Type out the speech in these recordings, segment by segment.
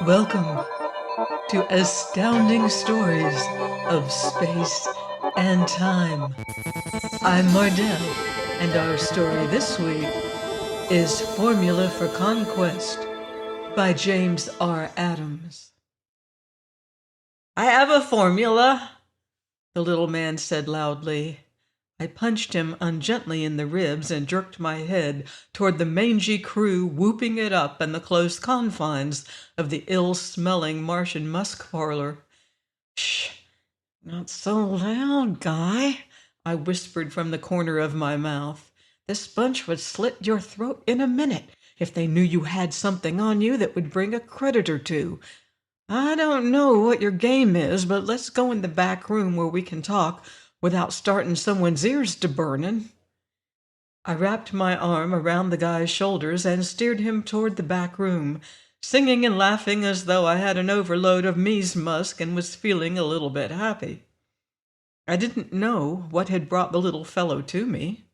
Welcome to Astounding Stories of Space and Time. I'm Mardell, and our story this week is Formula for Conquest by James R. Adams. I have a formula, the little man said loudly. I punched him ungently in the ribs and jerked my head toward the mangy crew whooping it up in the close confines of the ill-smelling Martian musk parlor. "Shh, not so loud, Guy," I whispered from the corner of my mouth. "This bunch would slit your throat in a minute if they knew you had something on you that would bring a credit or two. I don't know what your game is, but let's go in the back room where we can talk without starting someone's ears to burning." I wrapped my arm around the guy's shoulders and steered him toward the back room, singing and laughing as though I had an overload of me's musk and was feeling a little bit happy. I didn't know what had brought the little fellow to me.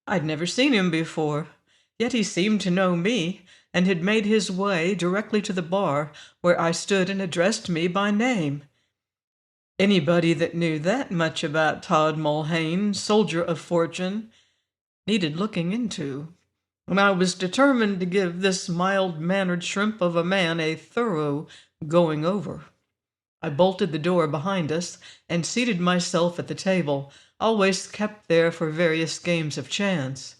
I'd never seen him before, yet he seemed to know me and had made his way directly to the bar where I stood and addressed me by name. Anybody that knew that much about Todd Mulhane, soldier of fortune, needed looking into, and I was determined to give this mild-mannered shrimp of a man a thorough going over. I bolted the door behind us and seated myself at the table, always kept there for various games of chance.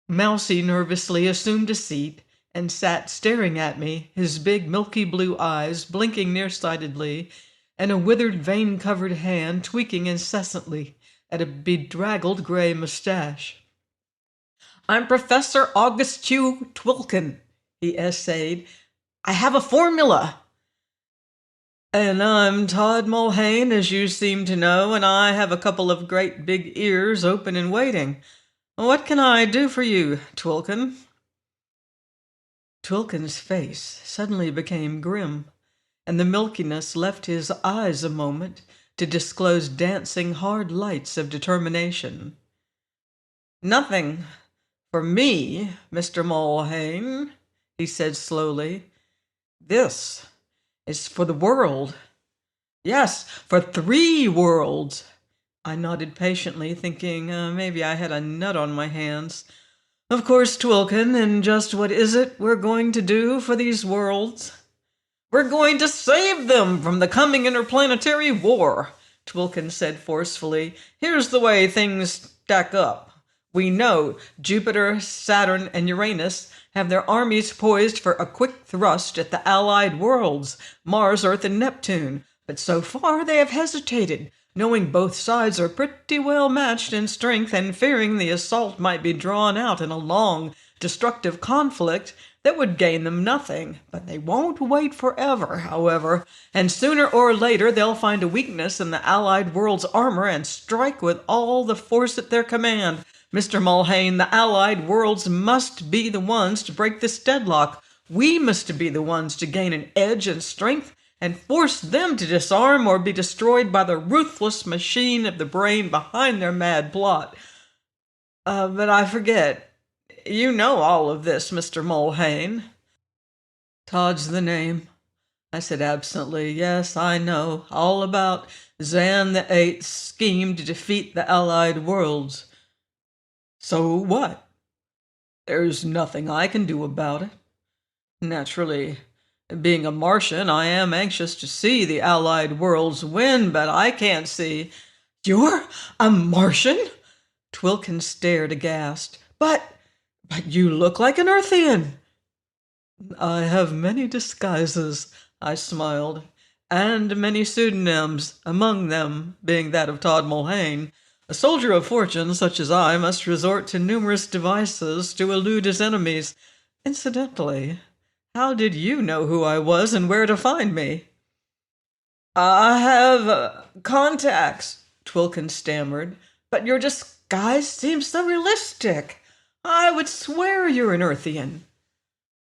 Mousie nervously assumed a seat and sat staring at me, his big milky blue eyes blinking nearsightedly, and a withered vein-covered hand tweaking incessantly at a bedraggled gray mustache. "I'm Professor August Q. Twilken," he essayed. "I have a formula." "And I'm Todd Mulhane, as you seem to know, and I have a couple of great big ears open and waiting. What can I do for you, Twilken?" Twilken's face suddenly became grim, and the milkiness left his eyes a moment to disclose dancing hard lights of determination. "Nothing for me, Mr. Mulhane," he said slowly. "This is for the world. Yes, for 3 worlds." I nodded patiently, thinking maybe I had a nut on my hands. "Of course, Twilken, and just what is it we're going to do for these worlds?" "We're going to save them from the coming interplanetary war," Twilken said forcefully. "Here's the way things stack up. We know Jupiter, Saturn, and Uranus have their armies poised for a quick thrust at the allied worlds, Mars, Earth, and Neptune. But so far they have hesitated, knowing both sides are pretty well matched in strength and fearing the assault might be drawn out in a long, destructive conflict that would gain them nothing. But they won't wait forever, however, and sooner or later they'll find a weakness in the allied world's armor and strike with all the force at their command. Mr. Mulhane, the allied worlds must be the ones to break this deadlock. We must be the ones to gain an edge and strength and force them to disarm or be destroyed by the ruthless machine of the brain behind their mad plot. But I forget. You know all of this, Mr. Mulhane." "Todd's the name," I said absently. "Yes, I know all about Zan the Eighth's scheme to defeat the allied worlds." "So what?" "There's nothing I can do about it. Naturally, being a Martian, I am anxious to see the allied worlds win, but I can't see—" "You're a Martian?" Twilken stared aghast. But you look like an Earthian." "I have many disguises," I smiled, "and many pseudonyms, among them being that of Todd Mulhane. A soldier of fortune such as I must resort to numerous devices to elude his enemies. Incidentally, how did you know who I was and where to find me?" "I have contacts," Twilken stammered, "but your disguise seems so realistic. I would swear you're an Earthian."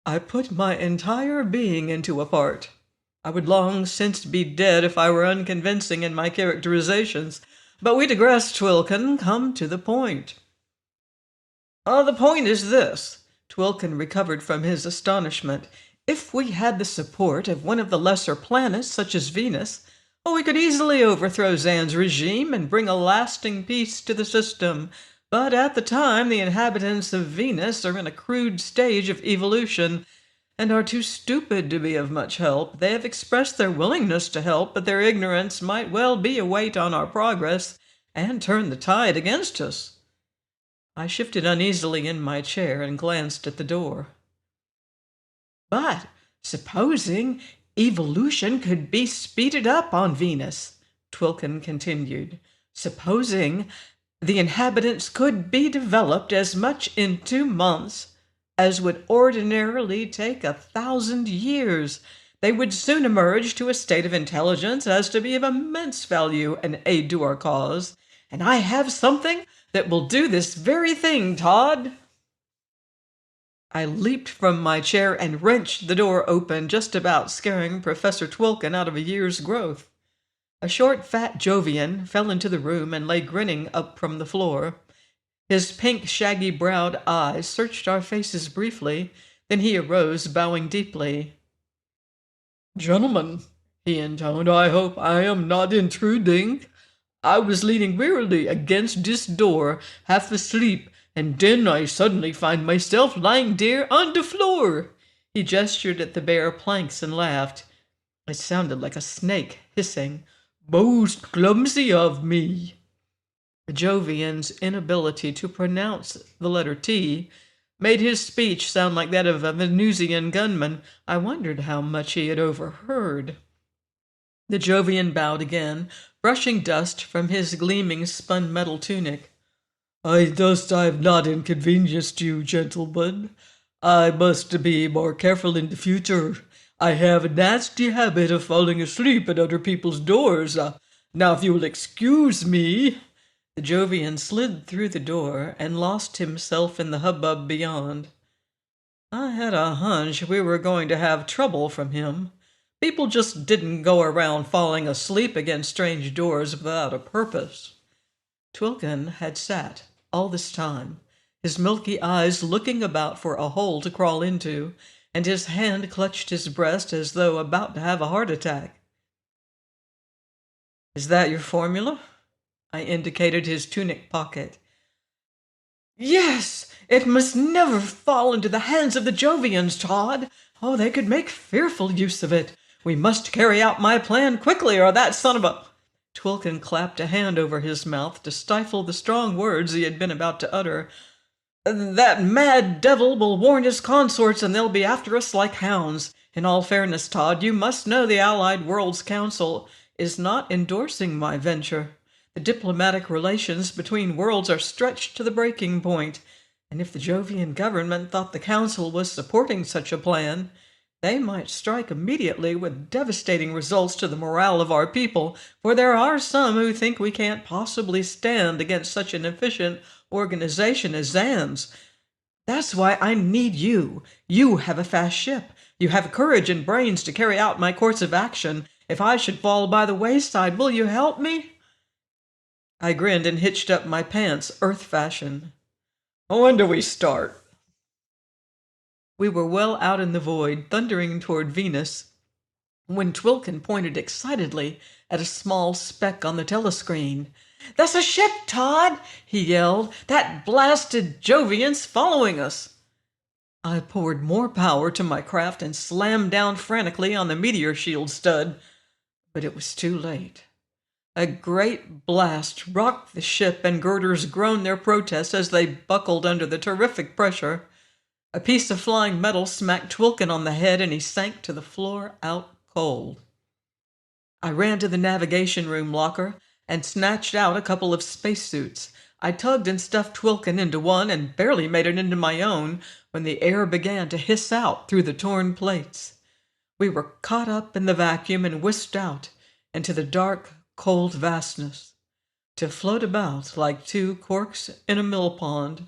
"I put my entire being into a part. I would long since be dead if I were unconvincing in my characterizations. But we digress, Twilken. Come to the point." "The point is this." Twilken recovered from his astonishment. If we had the support of one of the lesser planets, such as Venus, well, we could easily overthrow Zan's regime and bring a lasting peace to the system. But at the time, the inhabitants of Venus are in a crude stage of evolution and are too stupid to be of much help. They have expressed their willingness to help, but their ignorance might well be a weight on our progress and turn the tide against us. I shifted uneasily in my chair and glanced at the door. But supposing evolution could be speeded up on Venus, Twilkin continued. Supposing the inhabitants could be developed as much in 2 months as would ordinarily take 1,000 years, they would soon emerge to a state of intelligence as to be of immense value and aid to our cause. And I have something that will do this very thing, Todd. I leaped from my chair and wrenched the door open, just about scaring Professor Twilkin out of a year's growth. A short, fat Jovian fell into the room and lay grinning up from the floor. His pink, shaggy-browed eyes searched our faces briefly, then he arose, bowing deeply. "Gentlemen," he intoned, "I hope I am not intruding. I was leaning wearily against this door, half asleep, and then I suddenly find myself lying there on the floor." He gestured at the bare planks and laughed. It sounded like a snake hissing. "Most clumsy of me." The Jovian's inability to pronounce the letter T made his speech sound like that of a Venusian gunman. I wondered how much he had overheard. The Jovian bowed again, brushing dust from his gleaming spun metal tunic. "I trust I have not inconvenienced you, gentlemen. I must be more careful in the future. I have a nasty habit of falling asleep at other people's doors. Now, if you will excuse me." The Jovian slid through the door and lost himself in the hubbub beyond. I had a hunch we were going to have trouble from him. People just didn't go around falling asleep against strange doors without a purpose. Twilkin had sat all this time, his milky eyes looking about for a hole to crawl into, and his hand clutched his breast as though about to have a heart attack. "Is that your formula?" I indicated his tunic pocket. "Yes! It must never fall into the hands of the Jovians, Todd. Oh, they could make fearful use of it. We must carry out my plan quickly, or that son of a—" Twilkin clapped a hand over his mouth to stifle the strong words he had been about to utter. "That mad devil will warn his consorts, and they'll be after us like hounds. In all fairness, Todd, you must know the Allied Worlds Council is not endorsing my venture. The diplomatic relations between worlds are stretched to the breaking point, and if the Jovian government thought the Council was supporting such a plan, they might strike immediately with devastating results to the morale of our people, for there are some who think we can't possibly stand against such an efficient organization as Zan's. That's why I need you. You have a fast ship. You have courage and brains to carry out my course of action. If I should fall by the wayside, will you help me?" I grinned and hitched up my pants, Earth fashion. "When do we start?" We were well out in the void, thundering toward Venus, when Twilkin pointed excitedly at a small speck on the telescreen. "That's a ship, Todd!" he yelled. "That blasted Jovian's following us!" I poured more power to my craft and slammed down frantically on the meteor shield stud, but it was too late. A great blast rocked the ship, and girders groaned their protest as they buckled under the terrific pressure. A piece of flying metal smacked Twilkin on the head, and he sank to the floor out cold. I ran to the navigation room locker and snatched out a couple of spacesuits. I tugged and stuffed Twilkin into one and barely made it into my own when the air began to hiss out through the torn plates. We were caught up in the vacuum and whisked out into the dark, cold vastness, to float about like two corks in a mill pond.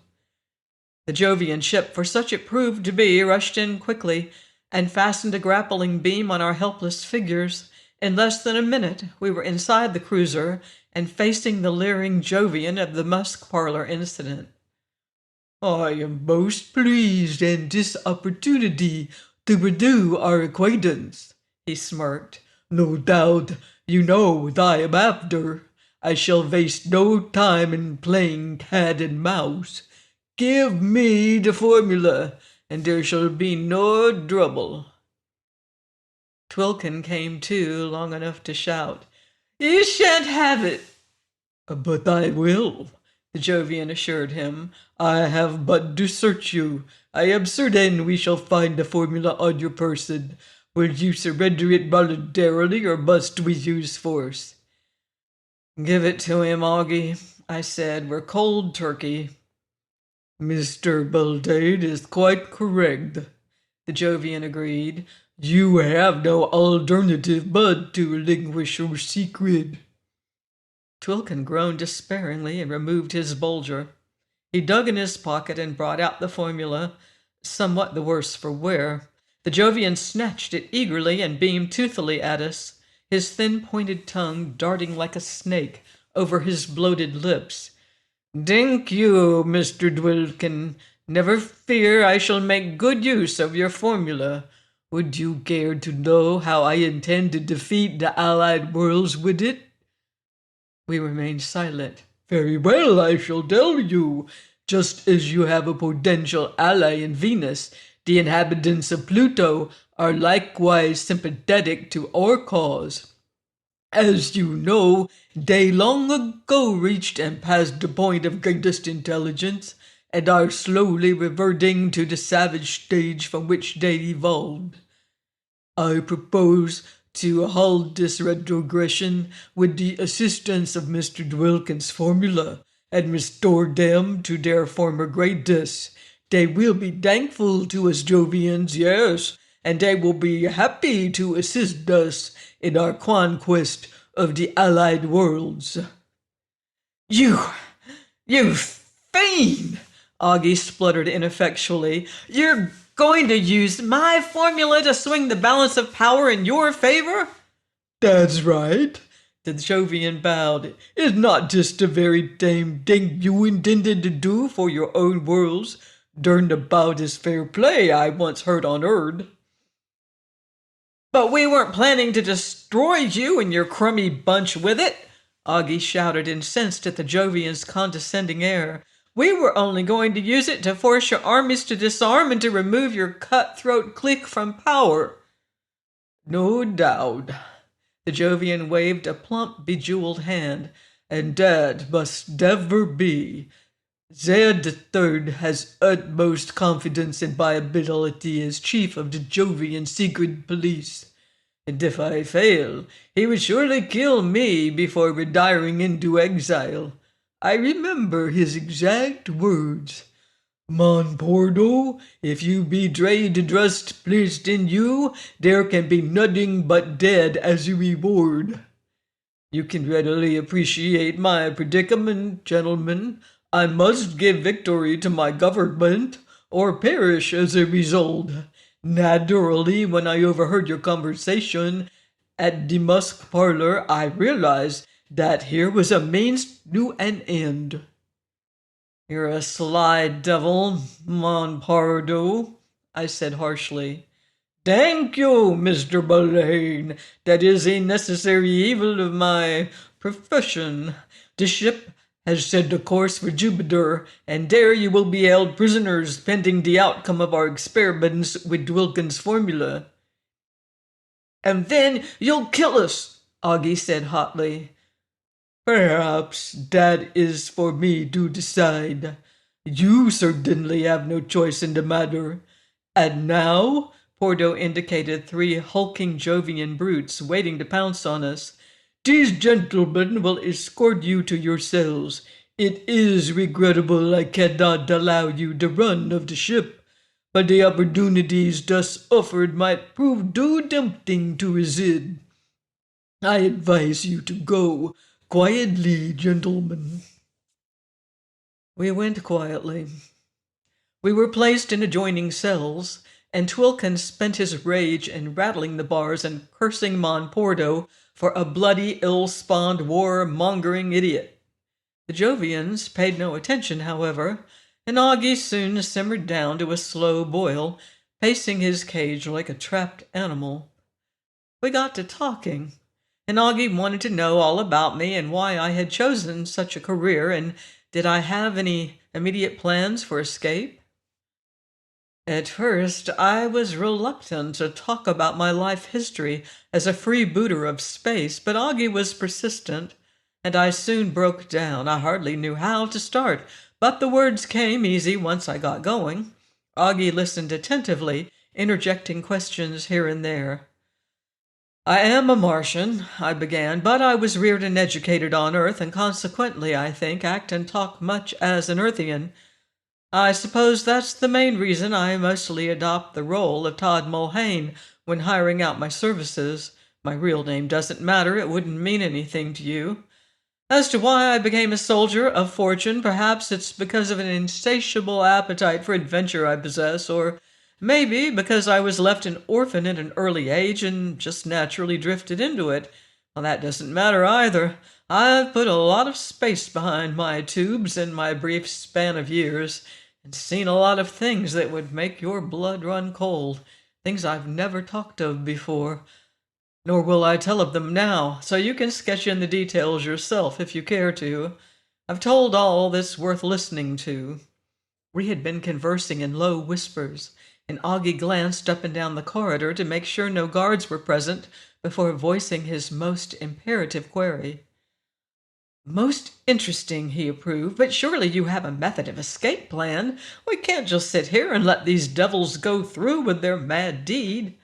The Jovian ship, for such it proved to be, rushed in quickly and fastened a grappling beam on our helpless figures. In less than a minute, we were inside the cruiser and facing the leering Jovian of the Musk Parlor incident. "I am most pleased in this opportunity to renew our acquaintance," he smirked. "No doubt you know what I am after. I shall waste no time in playing cat and mouse. Give me the formula, and there shall be no trouble." Twilkin came to long enough to shout, "You shan't have it!" "But I will," the Jovian assured him. "I have but to search you. I am certain we shall find the formula on your person. Will you surrender it voluntarily, or must we use force?" "Give it to him, Augie," I said. "We're cold turkey." "Mr. Beltane is quite correct," the Jovian agreed. "You have no alternative but to relinquish your secret." Twilkin groaned despairingly and removed his bulger. He dug in his pocket and brought out the formula, somewhat the worse for wear. The Jovian snatched it eagerly and beamed toothily at us, his thin pointed tongue darting like a snake over his bloated lips. "Thank you, Mr. Twilkin. Never fear, I shall make good use of your formula. Would you care to know how I intend to defeat the allied worlds with it?" We remained silent. "Very well, I shall tell you. Just as you have a potential ally in Venus, the inhabitants of Pluto are likewise sympathetic to our cause. As you know, they long ago reached and passed the point of greatest intelligence, and are slowly reverting to the savage stage from which they evolved. I propose to halt this retrogression with the assistance of Mr. Twilkin's formula, and restore them to their former greatness. They will be thankful to us Jovians, yes, and they will be happy to assist us in our conquest of the allied worlds." You fiend!" Augie spluttered ineffectually. "You're going to use my formula to swing the balance of power in your favor?" "That's right." The Jovian bowed. "It's not just the very same thing you intended to do for your own worlds. Turned about as fair play, I once heard on Earth." "But we weren't planning to destroy you and your crummy bunch with it," Augie shouted, incensed at the Jovian's condescending air. "We were only going to use it to force your armies to disarm and to remove your cutthroat clique from power." "No doubt." The Jovian waved a plump, bejeweled hand. "And that must never be. Zed III has utmost confidence in my ability as chief of the Jovian secret police. And if I fail, he would surely kill me before retiring into exile. I remember his exact words. 'Mon Pordo, if you betray the trust placed in you, there can be nothing but death as a reward.' You can readily appreciate my predicament, gentlemen. I must give victory to my government, or perish as a result. Naturally, when I overheard your conversation at the Musk parlor, I realized that here was a means to an end." "You're a sly devil, Mon Pardo," I said harshly. "Thank you, Mr. Beltane. That is a necessary evil of my profession. The ship has set the course for Jupiter, and there you will be held prisoners pending the outcome of our experiments with Twilkin's formula." "And then you'll kill us," Augie said hotly. "Perhaps that is for me to decide. You certainly have no choice in the matter. And now," Porto indicated 3 hulking Jovian brutes waiting to pounce on us, "these gentlemen will escort you to your cells. It is regrettable I cannot allow you the run of the ship, but the opportunities thus offered might prove too tempting to resist. I advise you to go quietly, gentlemen." We went quietly. We were placed in adjoining cells, and Twilkin spent his rage in rattling the bars and cursing Mon Pordo for a bloody, ill-spawned, war-mongering idiot. The Jovians paid no attention, however, and Augie soon simmered down to a slow boil, pacing his cage like a trapped animal. We got to talking, and Augie wanted to know all about me and why I had chosen such a career, and did I have any immediate plans for escape. At first, I was reluctant to talk about my life history as a freebooter of space, but Augie was persistent, and I soon broke down. I hardly knew how to start, but the words came easy once I got going. Augie listened attentively, interjecting questions here and there. I am a Martian, I began, but I was reared and educated on Earth, and consequently, I think, act and talk much as an Earthian. I suppose that's the main reason I mostly adopt the role of Todd Mulhane when hiring out my services. My real name doesn't matter, it wouldn't mean anything to you. As to why I became a soldier of fortune, perhaps it's because of an insatiable appetite for adventure I possess, or maybe because I was left an orphan at an early age and just naturally drifted into it. Well, that doesn't matter either. I've put a lot of space behind my tubes in my brief span of years, and seen a lot of things that would make your blood run cold, things I've never talked of before. Nor will I tell of them now, so you can sketch in the details yourself if you care to. I've told all that's worth listening to. We had been conversing in low whispers, and Augie glanced up and down the corridor to make sure no guards were present before voicing his most imperative query. Most interesting, he approved, but surely you have a method of escape plan. We can't just sit here and let these devils go through with their mad deed.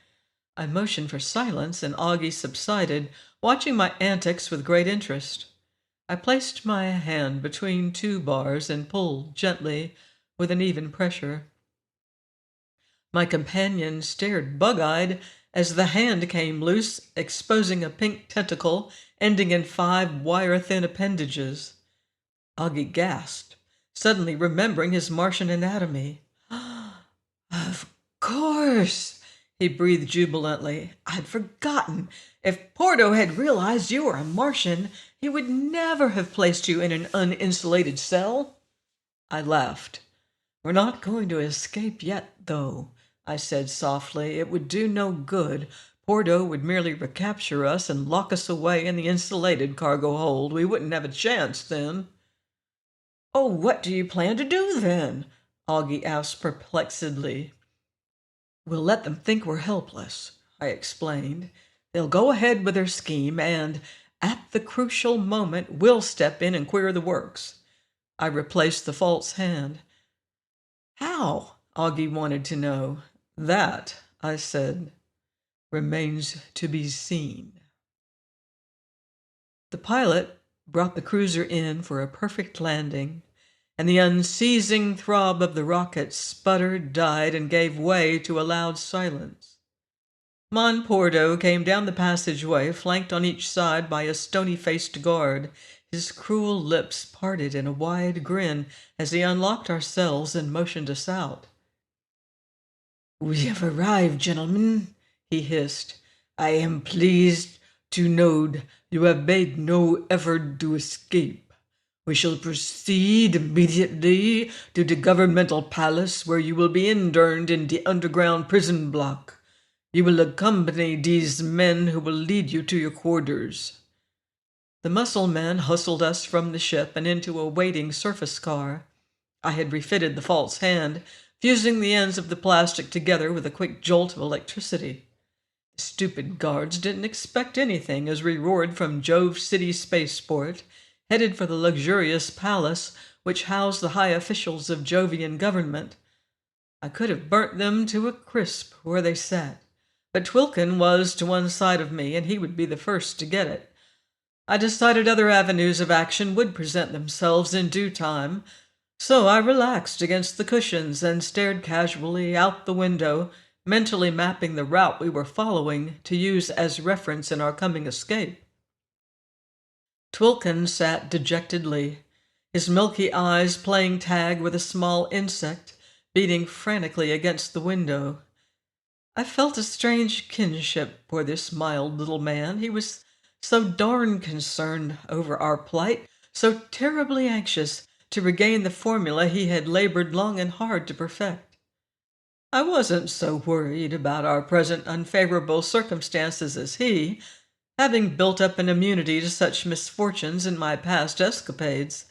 I motioned for silence, and Augie subsided, watching my antics with great interest. I placed my hand between two bars and pulled gently, with an even pressure. My companion stared bug-eyed as the hand came loose, exposing a pink tentacle ending in 5 wire-thin appendages. Augie gasped, suddenly remembering his Martian anatomy. Of course, he breathed jubilantly. I'd forgotten. If Porto had realized you were a Martian, he would never have placed you in an uninsulated cell. I laughed. We're not going to escape yet, though, I said softly. It would do no good. Porto would merely recapture us and lock us away in the insulated cargo hold. We wouldn't have a chance then. Oh, what do you plan to do then? Augie asked perplexedly. We'll let them think we're helpless, I explained. They'll go ahead with their scheme, and at the crucial moment, we'll step in and queer the works. I replaced the false hand. How? Augie wanted to know. That, I said, remains to be seen. The pilot brought the cruiser in for a perfect landing, and the unceasing throb of the rocket sputtered, died, and gave way to a loud silence. Mon Porto came down the passageway, flanked on each side by a stony-faced guard. His cruel lips parted in a wide grin as he unlocked our cells and motioned us out. We have arrived, gentlemen, he hissed. I am pleased to note you have made no effort to escape. We shall proceed immediately to the governmental palace, where you will be interned in the underground prison block. You will accompany these men who will lead you to your quarters. The muscle man hustled us from the ship and into a waiting surface car. I had refitted the false hand, fusing the ends of the plastic together with a quick jolt of electricity. The stupid guards didn't expect anything as we roared from Jove City Spaceport, headed for the luxurious palace which housed the high officials of Jovian government. I could have burnt them to a crisp where they sat, but Twilkin was to one side of me, and he would be the first to get it. I decided other avenues of action would present themselves in due time, so I relaxed against the cushions and stared casually out the window, mentally mapping the route we were following to use as reference in our coming escape. Twilkin sat dejectedly, his milky eyes playing tag with a small insect beating frantically against the window. I felt a strange kinship for this mild little man. He was so darn concerned over our plight, so terribly anxious to regain the formula he had labored long and hard to perfect. I wasn't so worried about our present unfavorable circumstances as he, having built up an immunity to such misfortunes in my past escapades.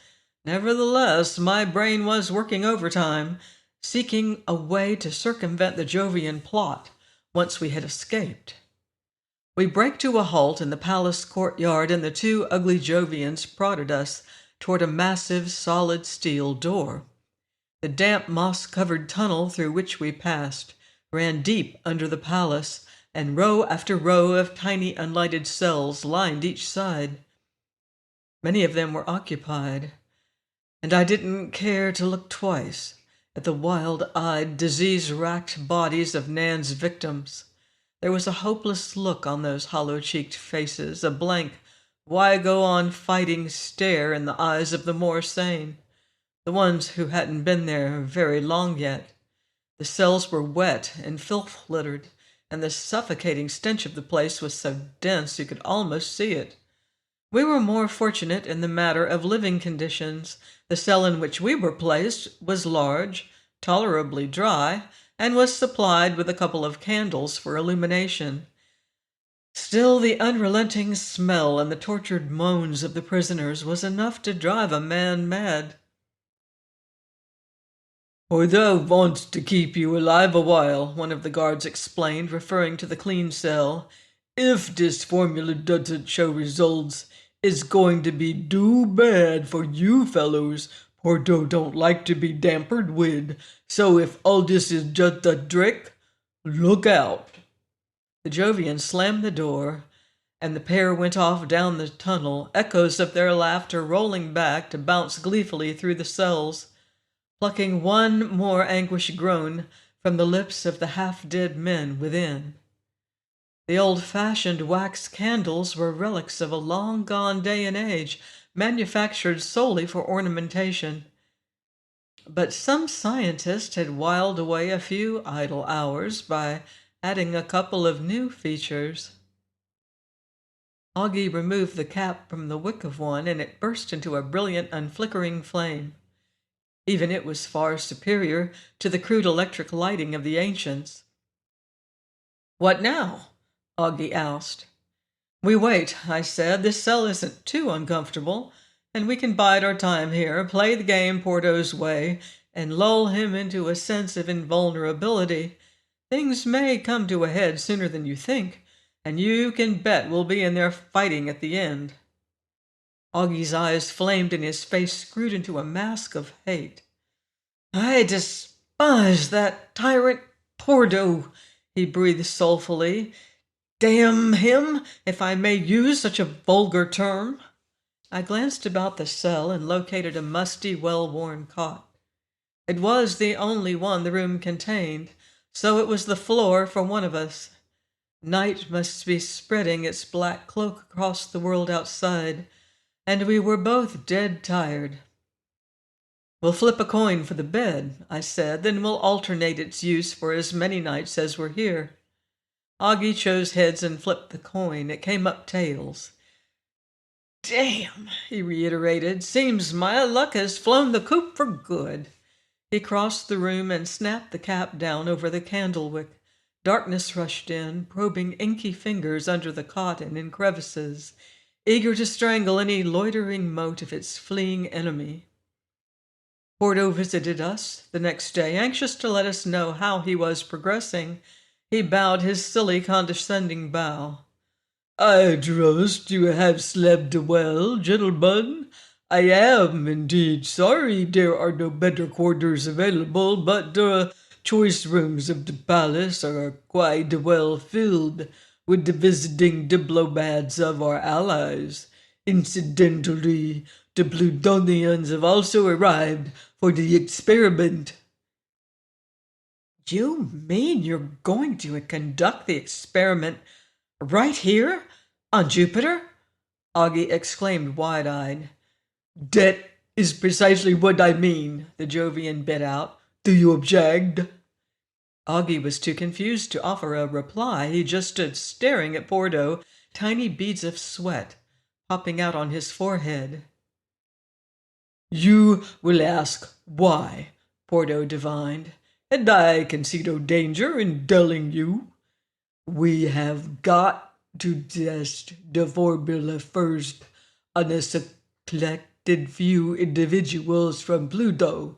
Nevertheless, my brain was working overtime, seeking a way to circumvent the Jovian plot once we had escaped. We break to a halt in the palace courtyard, and the two ugly Jovians prodded us toward a massive solid steel door. The damp moss-covered tunnel through which we passed ran deep under the palace, and row after row of tiny unlighted cells lined each side. Many of them were occupied, and I didn't care to look twice at the wild-eyed, disease-racked bodies of Nan's victims. There was a hopeless look on those hollow-cheeked faces, a blank, why-go-on-fighting stare in the eyes of the more sane, the ones who hadn't been there very long yet. The cells were wet and filth-littered, and the suffocating stench of the place was so dense you could almost see it. We were more fortunate in the matter of living conditions. The cell in which we were placed was large, tolerably dry, and was supplied with a couple of candles for illumination. Still, the unrelenting smell and the tortured moans of the prisoners was enough to drive a man mad. "Porto wants to keep you alive a while," one of the guards explained, referring to the clean cell. "If this formula doesn't show results, it's going to be too bad for you fellows. Porto don't like to be dampered with, so if all this is just a trick, look out." The Jovian slammed the door, and the pair went off down the tunnel, echoes of their laughter rolling back to bounce gleefully through the cells, plucking one more anguished groan from the lips of the half-dead men within. The old-fashioned wax candles were relics of a long-gone day and age, manufactured solely for ornamentation. But some scientist had whiled away a few idle hours by adding a couple of new features. Augie removed the cap from the wick of one, and it burst into a brilliant, unflickering flame. Even it was far superior to the crude electric lighting of the ancients. "What now?" Augie asked. "We wait," I said. "This cell isn't too uncomfortable, and we can bide our time here, play the game Porto's way, and lull him into a sense of invulnerability. Things may come to a head sooner than you think, and you can bet we'll be in there fighting at the end." Augie's eyes flamed and his face screwed into a mask of hate. "I despise that tyrant Porto," he breathed soulfully. "Damn him, if I may use such a vulgar term." I glanced about the cell and located a musty, well-worn cot. It was the only one the room contained, so it was the floor for one of us. Night must be spreading its black cloak across the world outside, and we were both dead tired. "We'll flip a coin for the bed," I said, "then we'll alternate its use for as many nights as we're here." Augie chose heads and flipped the coin. It came up tails. "Damn," he reiterated. "Seems my luck has flown the coop for good." He crossed the room and snapped the cap down over the candle wick. Darkness rushed in, probing inky fingers under the cot and in crevices, eager to strangle any loitering mote of its fleeing enemy. Porto visited us the next day, anxious to let us know how he was progressing. He bowed his silly, condescending bow. "I trust you have slept well, gentlemen. I am indeed sorry there are no better quarters available, but the choice rooms of the palace are quite well filled with the visiting diplomats of our allies. Incidentally, the Plutonians have also arrived for the experiment." "You mean you're going to conduct the experiment right here, on Jupiter?" Augie exclaimed wide-eyed. "That is precisely what I mean," the Jovian bit out. "Do you object?" Augie was too confused to offer a reply. He just stood staring at Porto, tiny beads of sweat popping out on his forehead. "You will ask why," Porto divined. and I can see no danger in telling you. We have got to test the formula first on a selected few individuals from Pluto.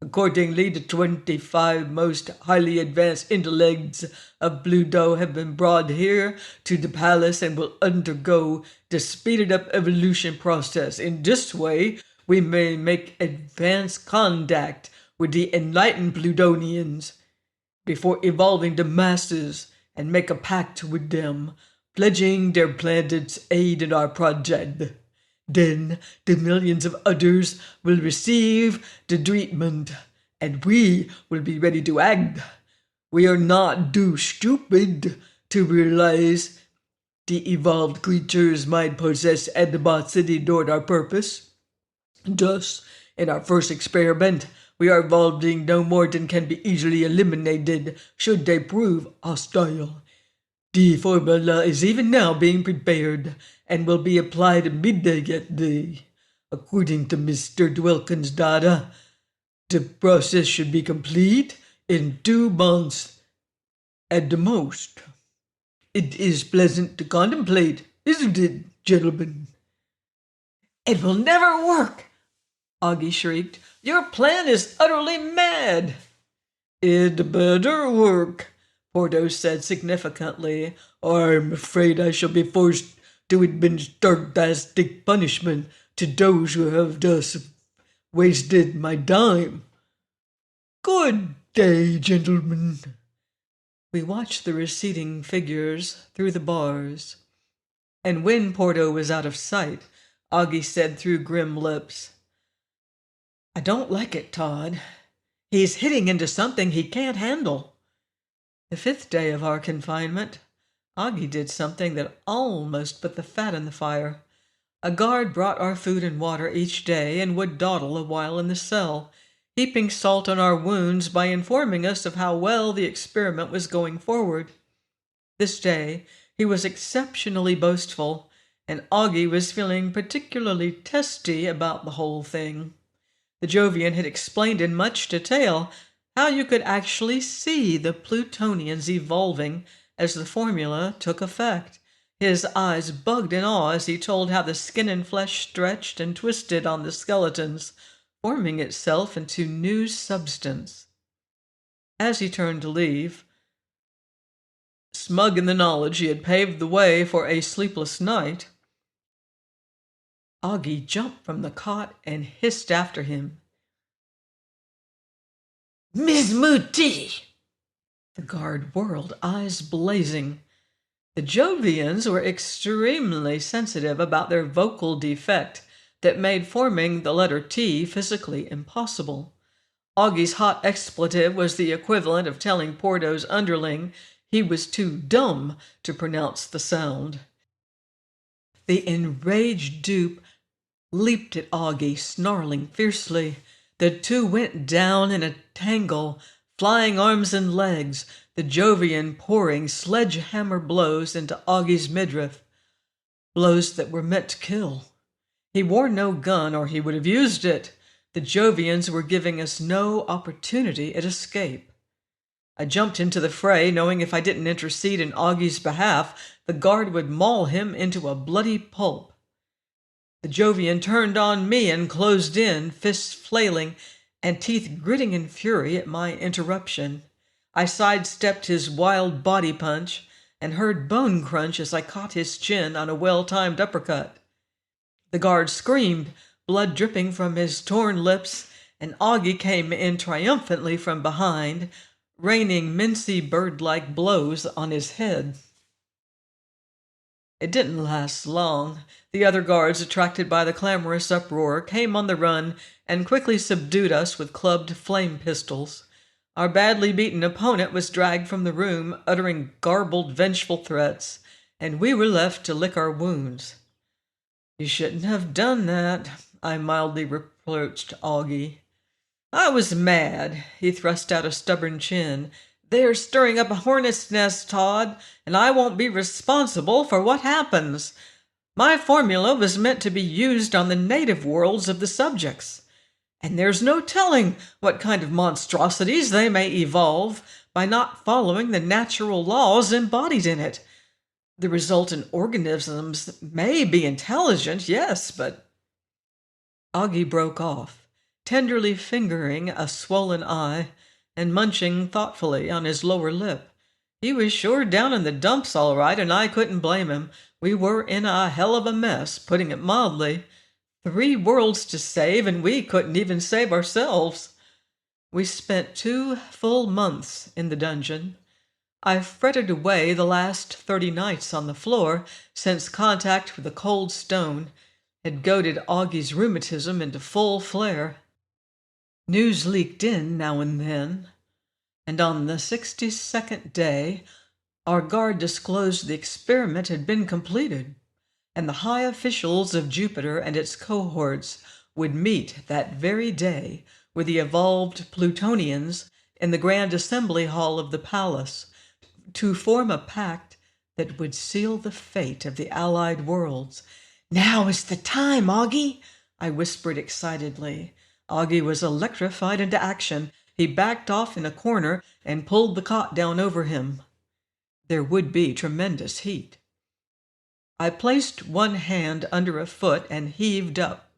Accordingly, the 25 most highly advanced intellects of Pluto have been brought here to the palace and will undergo the speeded up evolution process. In this way, we may make advanced contact with the enlightened Plutonians before evolving the masses and make a pact with them, pledging their planet's aid in our project. Then the millions of others will receive the treatment, and we will be ready to act. We are not too stupid to realize the evolved creatures might possess animosity toward our purpose. Thus, in our first experiment, we are evolving no more than can be easily eliminated should they prove hostile. The formula is even now being prepared and will be applied immediately. According to Mr. Dwelkin's data, the process should be complete in 2 months at the most. It is pleasant to contemplate, isn't it, gentlemen? It will never work, Augie shrieked. Your plan is utterly mad. It better work, Porto said significantly. I'm afraid I shall be forced to administer drastic punishment to those who have thus wasted my time. Good day, gentlemen. We watched the receding figures through the bars, and when Porto was out of sight, Augie said through grim lips, I don't like it, Todd. He's hitting into something he can't handle. The 5th day of our confinement, Augie did something that almost put the fat in the fire. A guard brought our food and water each day and would dawdle a while in the cell, heaping salt on our wounds by informing us of how well the experiment was going forward. This day, he was exceptionally boastful, and Augie was feeling particularly testy about the whole thing. The Jovian had explained in much detail how you could actually see the Plutonians evolving as the formula took effect. His eyes bugged in awe as he told how the skin and flesh stretched and twisted on the skeletons, forming itself into new substance. As he turned to leave, smug in the knowledge he had paved the way for a sleepless night, Augie jumped from the cot and hissed after him. Ms. Muti! The guard whirled, eyes blazing. The Jovians were extremely sensitive about their vocal defect that made forming the letter T physically impossible. Augie's hot expletive was the equivalent of telling Porto's underling he was too dumb to pronounce the sound. The enraged dupe leaped at Augie, snarling fiercely. The two went down in a tangle, flying arms and legs, the Jovian pouring sledgehammer blows into Augie's midriff, blows that were meant to kill. He wore no gun, or he would have used it. The Jovians were giving us no opportunity at escape. I jumped into the fray, knowing if I didn't intercede in Augie's behalf, the guard would maul him into a bloody pulp. The Jovian turned on me and closed in, fists flailing and teeth gritting in fury at my interruption. I sidestepped his wild body punch and heard bone crunch as I caught his chin on a well-timed uppercut. The guard screamed, blood dripping from his torn lips, and Augie came in triumphantly from behind, raining mincy bird-like blows on his head. It didn't last long. The other guards, attracted by the clamorous uproar, came on the run and quickly subdued us with clubbed flame pistols. Our badly beaten opponent was dragged from the room, uttering garbled, vengeful threats, and we were left to lick our wounds. You shouldn't have done that, I mildly reproached Augie. I was mad. He thrust out a stubborn chin. They're stirring up a hornet's nest, Todd, and I won't be responsible for what happens. My formula was meant to be used on the native worlds of the subjects. And there's no telling what kind of monstrosities they may evolve by not following the natural laws embodied in it. The resultant organisms may be intelligent, yes, but Augie broke off, tenderly fingering a swollen eye and munching thoughtfully on his lower lip. He was sure down in the dumps all right, and I couldn't blame him. We were in a hell of a mess, putting it mildly. 3 worlds to save, and we couldn't even save ourselves. We spent 2 full months in the dungeon. I fretted away the last 30 nights on the floor, since contact with the cold stone had goaded Augie's rheumatism into full flare. News leaked in now and then, and on the 62nd day, our guard disclosed the experiment had been completed, and the high officials of Jupiter and its cohorts would meet that very day with the evolved Plutonians in the Grand Assembly Hall of the palace to form a pact that would seal the fate of the allied worlds. Now is the time, Augie, I whispered excitedly. Augie was electrified into action. He backed off in a corner and pulled the cot down over him. There would be tremendous heat. I placed one hand under a foot and heaved up.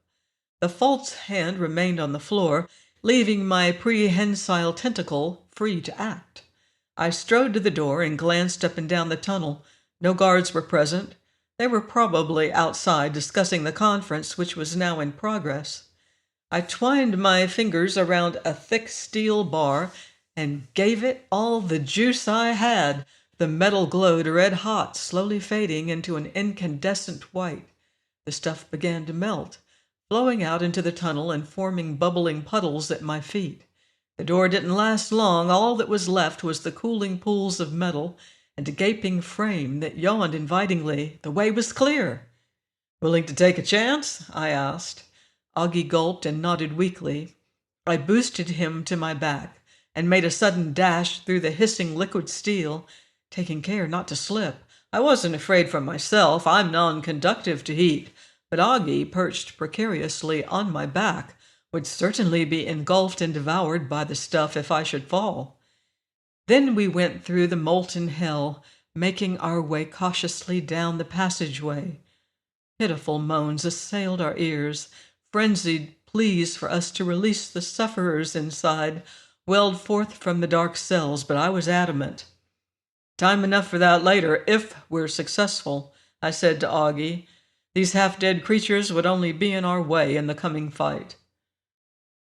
The false hand remained on the floor, leaving my prehensile tentacle free to act. I strode to the door and glanced up and down the tunnel. No guards were present. They were probably outside discussing the conference, which was now in progress. I twined my fingers around a thick steel bar and gave it all the juice I had. The metal glowed red hot, slowly fading into an incandescent white. The stuff began to melt, flowing out into the tunnel and forming bubbling puddles at my feet. The door didn't last long. All that was left was the cooling pools of metal and a gaping frame that yawned invitingly. The way was clear. "Willing to take a chance?" I asked. Augie gulped and nodded weakly. I boosted him to my back and made a sudden dash through the hissing liquid steel, taking care not to slip. I wasn't afraid for myself. I'm non-conductive to heat. But Augie, perched precariously on my back, would certainly be engulfed and devoured by the stuff if I should fall. Then we went through the molten hell, making our way cautiously down the passageway. Pitiful moans assailed our ears. Frenzied pleas for us to release the sufferers inside welled forth from the dark cells, but I was adamant. "Time enough for that later, if we're successful," I said to Augie. "These half-dead creatures would only be in our way in the coming fight."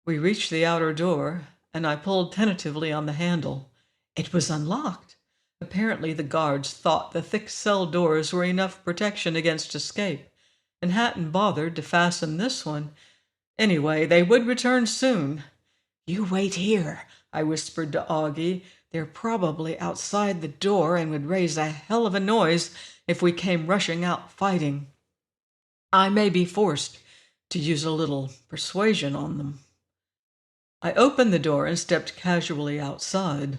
We reached the outer door, and I pulled tentatively on the handle. It was unlocked. Apparently the guards thought the thick cell doors were enough protection against escape, and hadn't bothered to fasten this one. Anyway, they would return soon. "You wait here," I whispered to Augie. "They're probably outside the door and would raise a hell of a noise if we came rushing out fighting. I may be forced to use a little persuasion on them." I opened the door and stepped casually outside.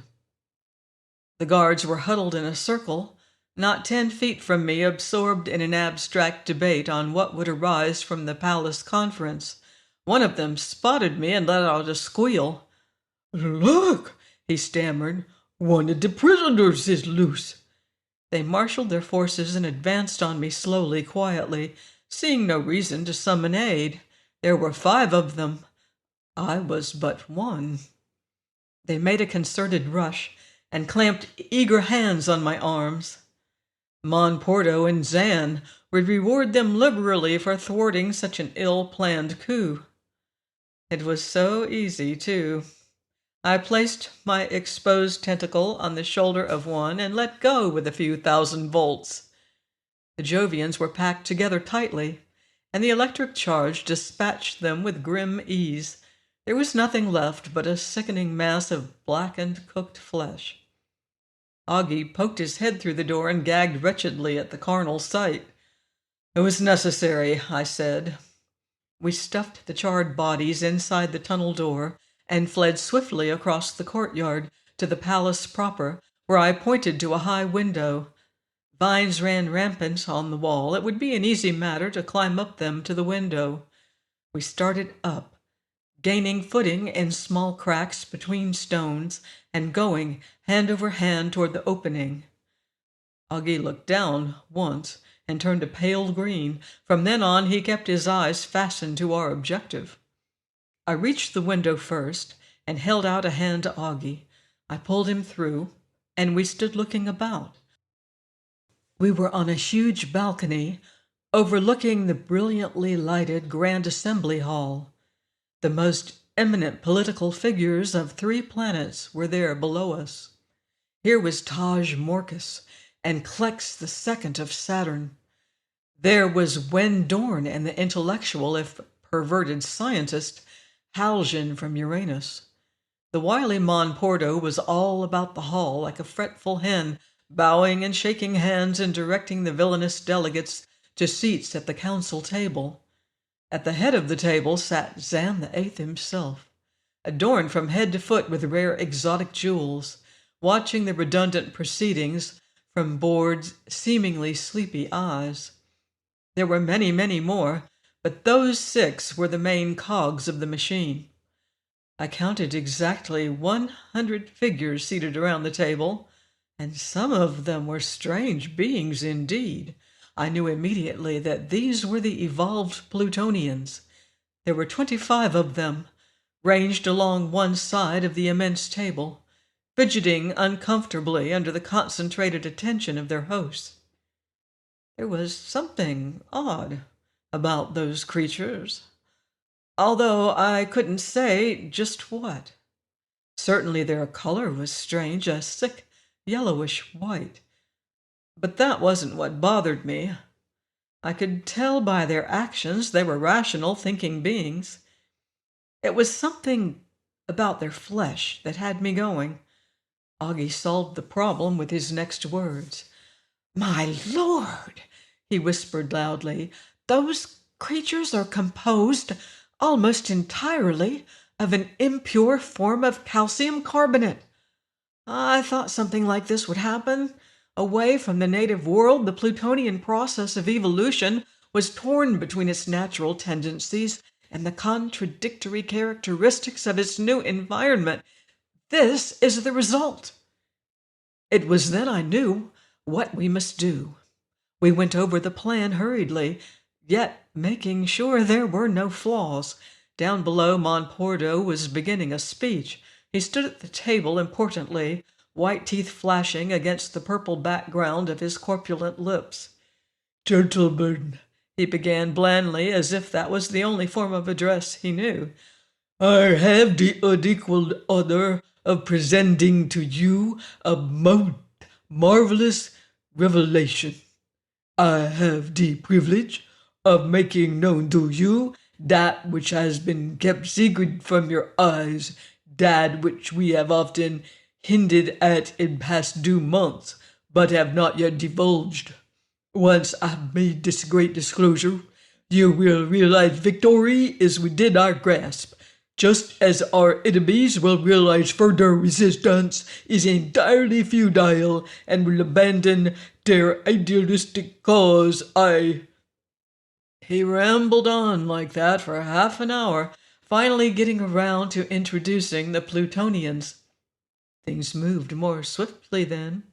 The guards were huddled in a circle, not 10 feet from me, absorbed in an abstract debate on what would arise from the palace conference. One of them spotted me and let out a squeal. "Look," he stammered, "one of the prisoners is loose." They marshaled their forces and advanced on me slowly, quietly, seeing no reason to summon aid. There were 5 of them. I was but one. They made a concerted rush and clamped eager hands on my arms. Monporto and Zan would reward them liberally for thwarting such an ill-planned coup. It was so easy, too. I placed my exposed tentacle on the shoulder of one and let go with a few thousand volts. The Jovians were packed together tightly, and the electric charge dispatched them with grim ease. There was nothing left but a sickening mass of blackened, cooked flesh. Augie poked his head through the door and gagged wretchedly at the carnal sight. "It was necessary," I said. We stuffed the charred bodies inside the tunnel door and fled swiftly across the courtyard to the palace proper, where I pointed to a high window. Vines ran rampant on the wall. It would be an easy matter to climb up them to the window. We started up. gaining footing in small cracks between stones and going hand over hand toward the opening. Augie looked down once and turned a pale green. From then on, he kept his eyes fastened to our objective. I reached the window first and held out a hand to Augie. I pulled him through, and we stood looking about. We were on a huge balcony overlooking the brilliantly lighted Grand Assembly Hall. The most eminent political figures of 3 planets were there below us. Here was Taj Morkus and Klex II of Saturn. There was Wen Dorn and the intellectual, if perverted scientist, Haljan from Uranus. The wily Mon Porto was all about the hall like a fretful hen, bowing and shaking hands and directing the villainous delegates to seats at the council table. At the head of the table sat Zan the Eighth himself, adorned from head to foot with rare exotic jewels, watching the redundant proceedings from bored, seemingly sleepy eyes. There were many, many more, but those 6 were the main cogs of the machine. I counted exactly 100 figures seated around the table, and some of them were strange beings indeed. I knew immediately that these were the evolved Plutonians. There were 25 of them, ranged along one side of the immense table, fidgeting uncomfortably under the concentrated attention of their hosts. There was something odd about those creatures, although I couldn't say just what. Certainly their color was strange, a sick yellowish white. But that wasn't what bothered me. I could tell by their actions they were rational, thinking beings. It was something about their flesh that had me going. Augie solved the problem with his next words. My lord, he whispered loudly, those creatures are composed almost entirely of an impure form of calcium carbonate. I thought something like this would happen. Away from the native world, the Plutonian process of evolution was torn between its natural tendencies and the contradictory characteristics of its new environment. This is the result. It was then I knew what we must do. We went over the plan hurriedly, yet making sure there were no flaws. Down below, Mon Porto was beginning a speech. He stood at the table importantly, white teeth flashing against the purple background of his corpulent lips. "Gentlemen," he began blandly, as if that was the only form of address he knew, "I have the unequaled honor of presenting to you a most marvelous revelation. I have the privilege of making known to you that which has been kept secret from your eyes, that which we have often hinted at in past due months, but have not yet divulged. Once I've made this great disclosure, you will realize victory is within our grasp, just as our enemies will realize further resistance is entirely futile and will abandon their idealistic cause. He rambled on like that for half an hour, finally getting around to introducing the Plutonians. Things moved more swiftly then.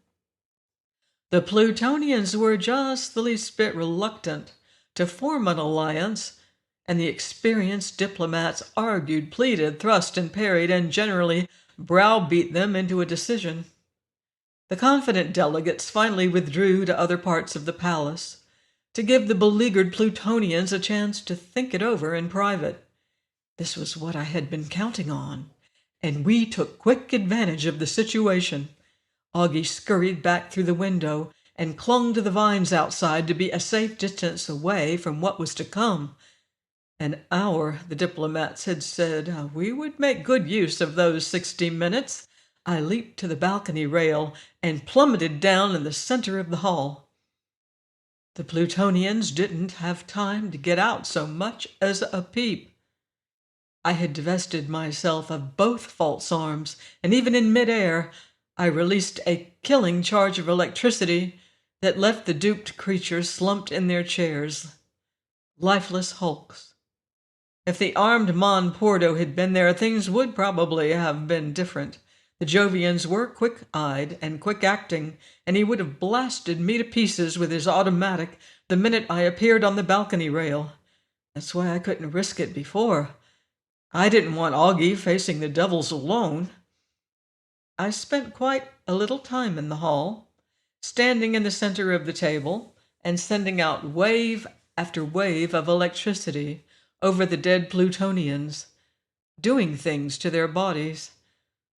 The Plutonians were just the least bit reluctant to form an alliance, and the experienced diplomats argued, pleaded, thrust and parried, and generally browbeat them into a decision. The confident delegates finally withdrew to other parts of the palace to give the beleaguered Plutonians a chance to think it over in private. This was what I had been counting on, and we took quick advantage of the situation. Augie scurried back through the window and clung to the vines outside to be a safe distance away from what was to come. An hour, the diplomats had said. We would make good use of those 60 minutes. I leaped to the balcony rail and plummeted down in the center of the hall. The Plutonians didn't have time to get out so much as a peep. I had divested myself of both false arms, and even in midair, I released a killing charge of electricity that left the duped creatures slumped in their chairs, lifeless hulks. If the armed Mon Porto had been there, things would probably have been different. The Jovians were quick-eyed and quick-acting, and he would have blasted me to pieces with his automatic the minute I appeared on the balcony rail. That's why I couldn't risk it before. I didn't want Augie facing the devils alone. I spent quite a little time in the hall, standing in the center of the table and sending out wave after wave of electricity over the dead Plutonians, doing things to their bodies.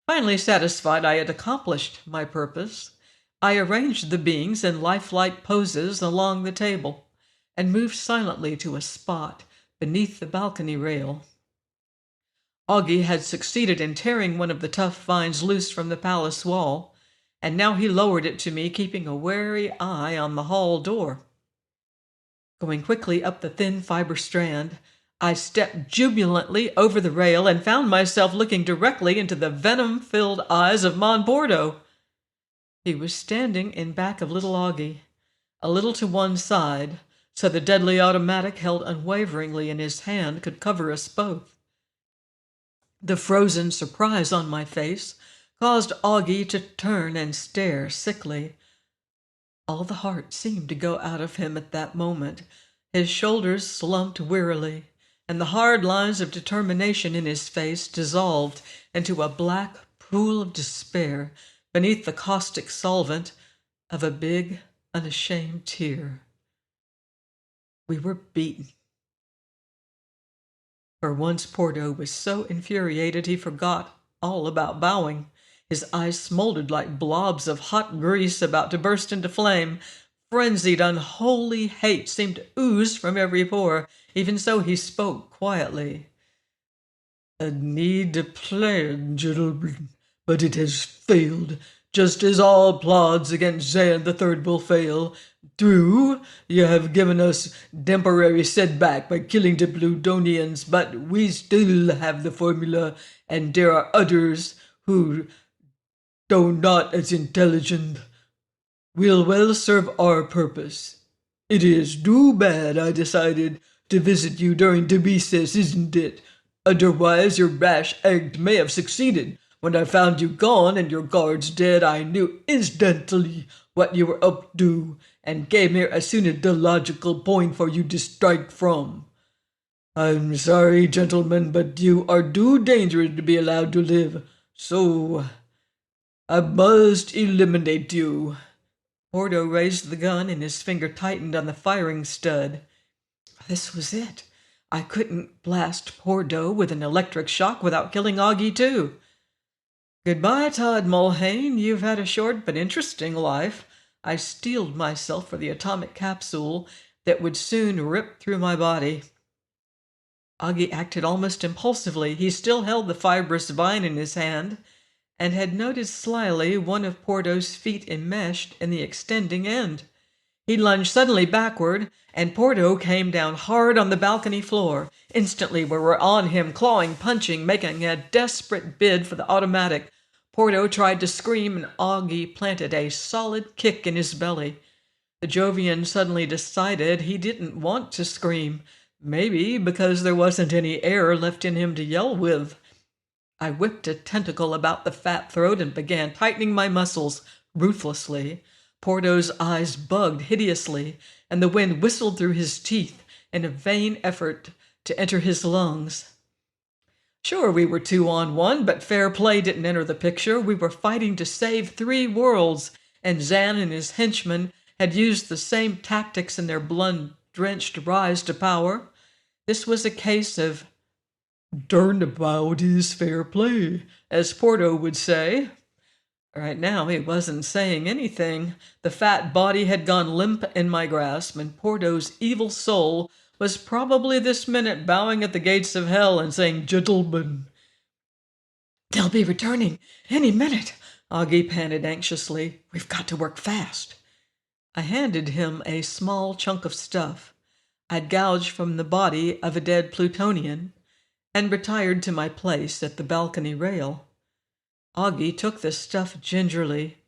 Finally satisfied I had accomplished my purpose, I arranged the beings in lifelike poses along the table and moved silently to a spot beneath the balcony rail. Augie had succeeded in tearing one of the tough vines loose from the palace wall, and now he lowered it to me, keeping a wary eye on the hall door. Going quickly up the thin fiber strand, I stepped jubilantly over the rail and found myself looking directly into the venom-filled eyes of Mon Porto. He was standing in back of little Augie, a little to one side, so the deadly automatic held unwaveringly in his hand could cover us both. The frozen surprise on my face caused Augie to turn and stare sickly. All the heart seemed to go out of him at that moment. His shoulders slumped wearily, and the hard lines of determination in his face dissolved into a black pool of despair beneath the caustic solvent of a big, unashamed tear. We were beaten. For once Porto was so infuriated he forgot all about bowing. His eyes smoldered like blobs of hot grease about to burst into flame. Frenzied, unholy hate seemed to ooze from every pore. Even so, he spoke quietly. "A need planned, gentlemen, but it has failed, just as all plots against Zan the Third will fail. True, you have given us temporary setback by killing the Plutonians, but we still have the formula, and there are others who, though not as intelligent, will well serve our purpose. It is too bad I decided to visit you during the recess, isn't it? Otherwise, your rash act may have succeeded. When I found you gone and your guards dead, I knew instantly what you were up to, and came here as soon as the logical point for you to strike from. I'm sorry, gentlemen, but you are too dangerous to be allowed to live, so I must eliminate you." Porto raised the gun and his finger tightened on the firing stud. This was it. I couldn't blast Porto with an electric shock without killing Augie too. "Goodbye, Todd Mulhane. You've had a short but interesting life." I steeled myself for the atomic capsule that would soon rip through my body. Augie acted almost impulsively. He still held the fibrous vine in his hand, and had noted slyly one of Porto's feet enmeshed in the extending end. He lunged suddenly backward, and Porto came down hard on the balcony floor. Instantly we were on him, clawing, punching, making a desperate bid for the automatic. Porto tried to scream, and Augie planted a solid kick in his belly. The Jovian suddenly decided he didn't want to scream, maybe because there wasn't any air left in him to yell with. I whipped a tentacle about the fat throat and began tightening my muscles ruthlessly. Porto's eyes bugged hideously, and the wind whistled through his teeth in a vain effort to enter his lungs. Sure, we were 2-on-1, but fair play didn't enter the picture. We were fighting to save 3 worlds, and Zan and his henchmen had used the same tactics in their blood-drenched rise to power. This was a case of "turnabout is fair play," as Porto would say. Right now, he wasn't saying anything. The fat body had gone limp in my grasp, and Porto's evil soul was probably this minute bowing at the gates of hell and saying, "Gentlemen." "They'll be returning any minute," Augie panted anxiously. "We've got to work fast." I handed him a small chunk of stuff I'd gouged from the body of a dead Plutonian, and retired to my place at the balcony rail. Augie took the stuff gingerly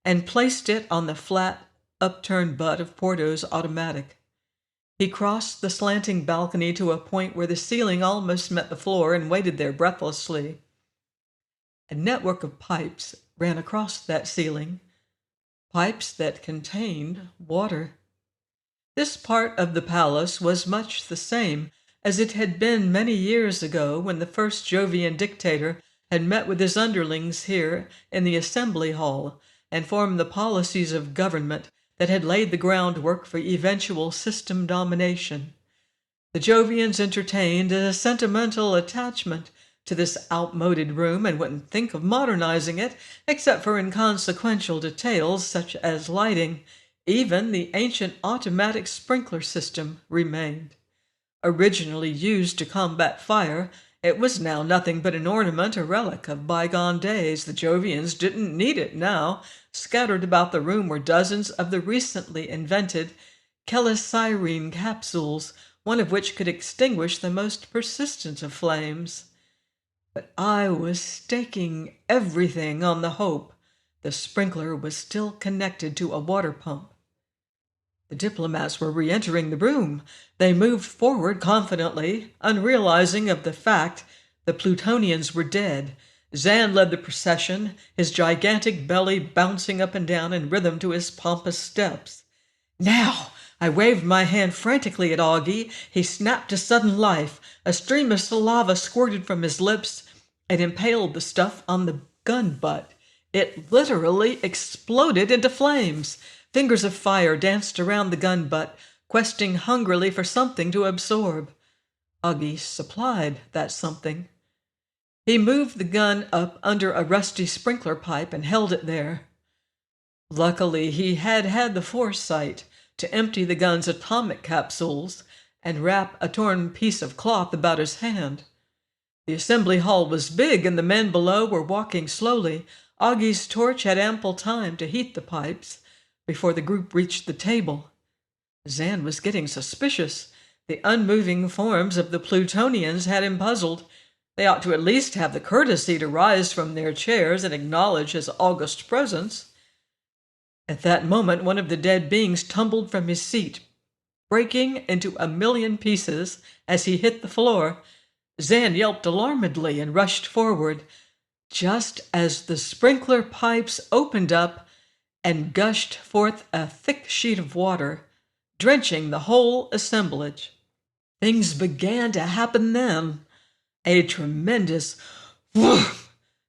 and placed it on the flat, upturned butt of Porto's automatic. He crossed the slanting balcony to a point where the ceiling almost met the floor and waited there breathlessly. A network of pipes ran across that ceiling, pipes that contained water. This part of the palace was much the same as it had been many years ago when the first Jovian dictator had met with his underlings here in the assembly hall and formed the policies of government that had laid the groundwork for eventual system domination. The Jovians entertained a sentimental attachment to this outmoded room and wouldn't think of modernizing it except for inconsequential details such as lighting. Even the ancient automatic sprinkler system remained. Originally used to combat fire, it was now nothing but an ornament, a relic of bygone days. The Jovians didn't need it now. Scattered about the room were dozens of the recently invented chelicyrene capsules, one of which could extinguish the most persistent of flames. But I was staking everything on the hope the sprinkler was still connected to a water pump. The diplomats were re-entering the room. They moved forward confidently, unrealizing of the fact the Plutonians were dead. Zan led the procession, his gigantic belly bouncing up and down in rhythm to his pompous steps. Now! I waved my hand frantically at Augie. He snapped to sudden life. A stream of saliva squirted from his lips and impaled the stuff on the gun butt. It literally exploded into flames. Fingers of fire danced around the gun butt, questing hungrily for something to absorb. Augie supplied that something. He moved the gun up under a rusty sprinkler pipe and held it there. Luckily, he had the foresight to empty the gun's atomic capsules and wrap a torn piece of cloth about his hand. The assembly hall was big, and the men below were walking slowly. Augie's torch had ample time to heat the pipes before the group reached the table. Zan was getting suspicious. The unmoving forms of the Plutonians had him puzzled. They ought to at least have the courtesy to rise from their chairs and acknowledge his august presence. At that moment, one of the dead beings tumbled from his seat, breaking into a million pieces as he hit the floor. Zan yelped alarmedly and rushed forward, just as the sprinkler pipes opened up and gushed forth a thick sheet of water, drenching the whole assemblage. Things began to happen then. A tremendous whoosh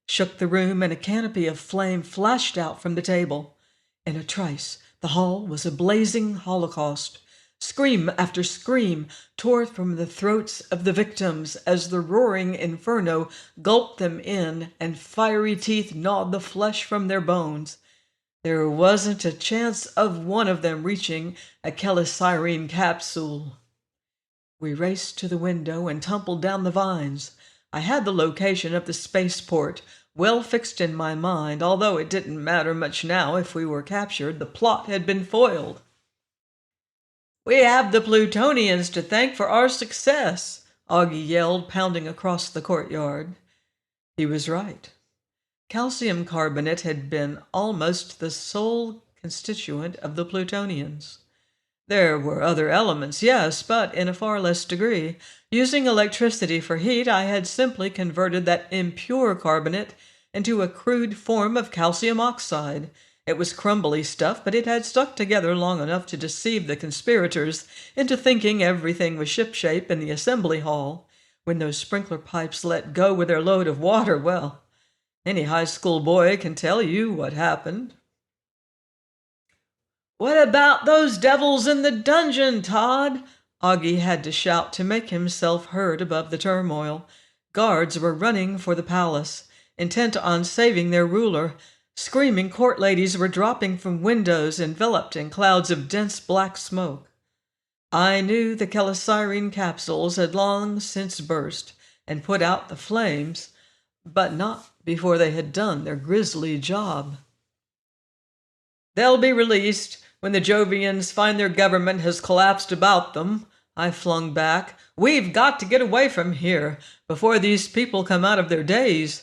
shook the room, and a canopy of flame flashed out from the table. In a trice, the hall was a blazing holocaust. Scream after scream tore from the throats of the victims as the roaring inferno gulped them in, and fiery teeth gnawed the flesh from their bones. There wasn't a chance of one of them reaching a chelicyrene capsule. We raced to the window and tumbled down the vines. I had the location of the spaceport well fixed in my mind, although it didn't matter much now if we were captured. The plot had been foiled. "We have the Plutonians to thank for our success," Augie yelled, pounding across the courtyard. He was right. Calcium carbonate had been almost the sole constituent of the Plutonians. There were other elements, yes, but in a far less degree. Using electricity for heat, I had simply converted that impure carbonate into a crude form of calcium oxide. It was crumbly stuff, but it had stuck together long enough to deceive the conspirators into thinking everything was shipshape in the assembly hall. When those sprinkler pipes let go with their load of water, well, any high school boy can tell you what happened. "What about those devils in the dungeon, Todd?" Augie had to shout to make himself heard above the turmoil. Guards were running for the palace, intent on saving their ruler. Screaming court ladies were dropping from windows, enveloped in clouds of dense black smoke. I knew the chelicyrene capsules had long since burst and put out the flames, but not before they had done their grisly job. "They'll be released when the Jovians find their government has collapsed about them," I flung back. "We've got to get away from here before these people come out of their daze."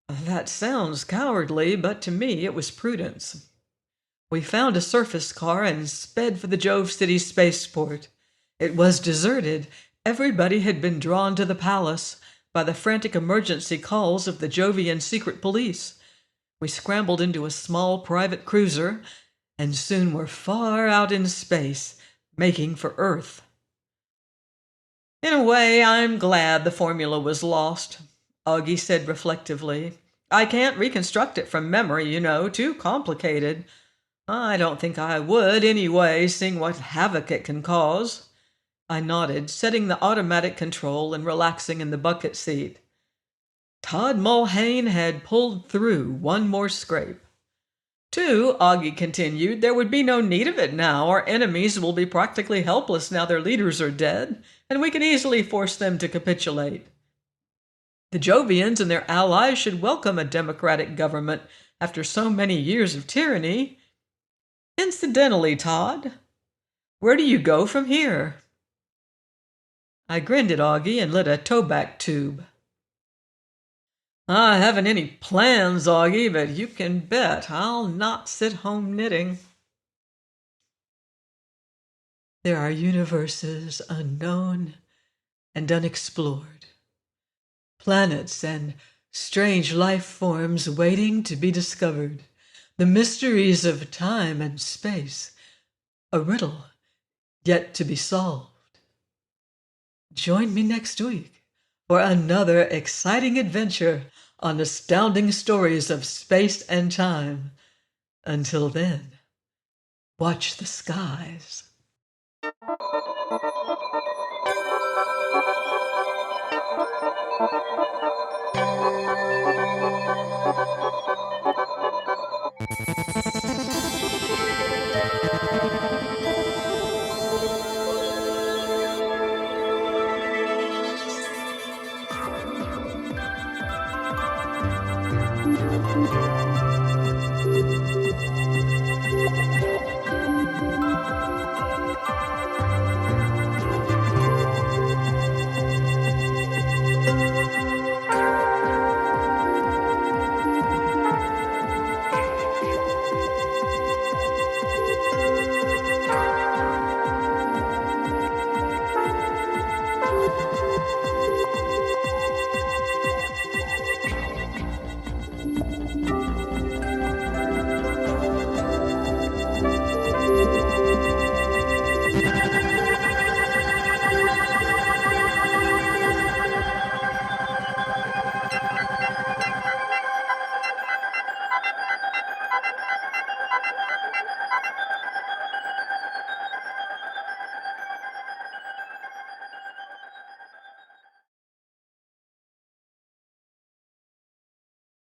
That sounds cowardly, but to me it was prudence. We found a surface car and sped for the Jove City spaceport. It was deserted. Everybody had been drawn to the palace by the frantic emergency calls of the Jovian secret police. We scrambled into a small private cruiser and soon were far out in space, making for Earth. In a way, I'm glad the formula was lost, Augie said reflectively. I can't reconstruct it from memory, too complicated. I don't think I would anyway, seeing what havoc it can cause. I nodded, setting the automatic control and relaxing in the bucket seat. Todd Mulhane had pulled through one more scrape. Two, Augie continued, there would be no need of it now. Our enemies will be practically helpless now their leaders are dead, and we can easily force them to capitulate. The Jovians and their allies should welcome a democratic government after so many years of tyranny. Incidentally, Todd, where do you go from here? I grinned at Augie and lit a tobacco tube. I haven't any plans, Augie, but you can bet I'll not sit home knitting. There are universes unknown and unexplored, planets and strange life forms waiting to be discovered, the mysteries of time and space, a riddle yet to be solved. Join me next week for another exciting adventure on astounding stories of space and time. Until then, watch the skies.